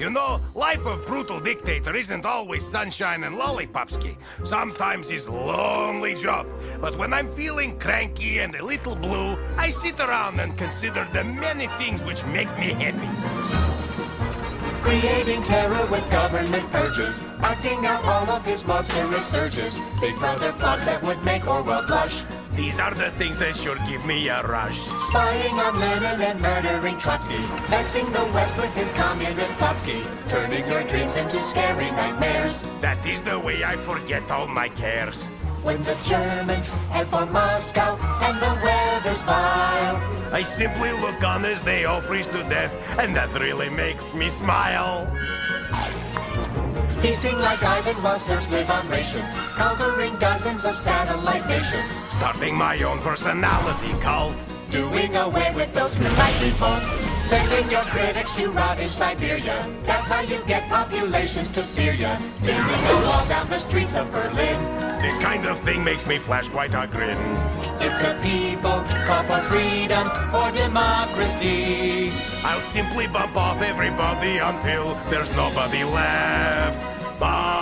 You know, life of brutal dictator isn't always sunshine and lollipopski. Sometimes it's lonely job. But when I'm feeling cranky and a little blue, I sit around and consider the many things which make me happy. Creating terror with government purges, acting out all of his monstrous urges. Big brother plots that would make Orwell blush. These are the things that sure give me a rush. Spying on Lenin and murdering Trotsky, vexing the West with his communist plotsky, turning your dreams into scary nightmares. That is the way I forget all my cares. When the Germans head for Moscow and the weather's vile, I simply look on as they all freeze to death, and that really makes me smile. Feasting like Ivan while serfs live on rations, conquering dozens of satellite nations, Starting my own personality cult. doing away with those who might revolt, sending your critics to rot in Siberia. That's how you get populations to fear ya, building a wall down the streets of Berlin. This kind of thing makes me flash quite a grin. If the people call for freedom or democracy, I'll simply bump off everybody until there's nobody left. Bye.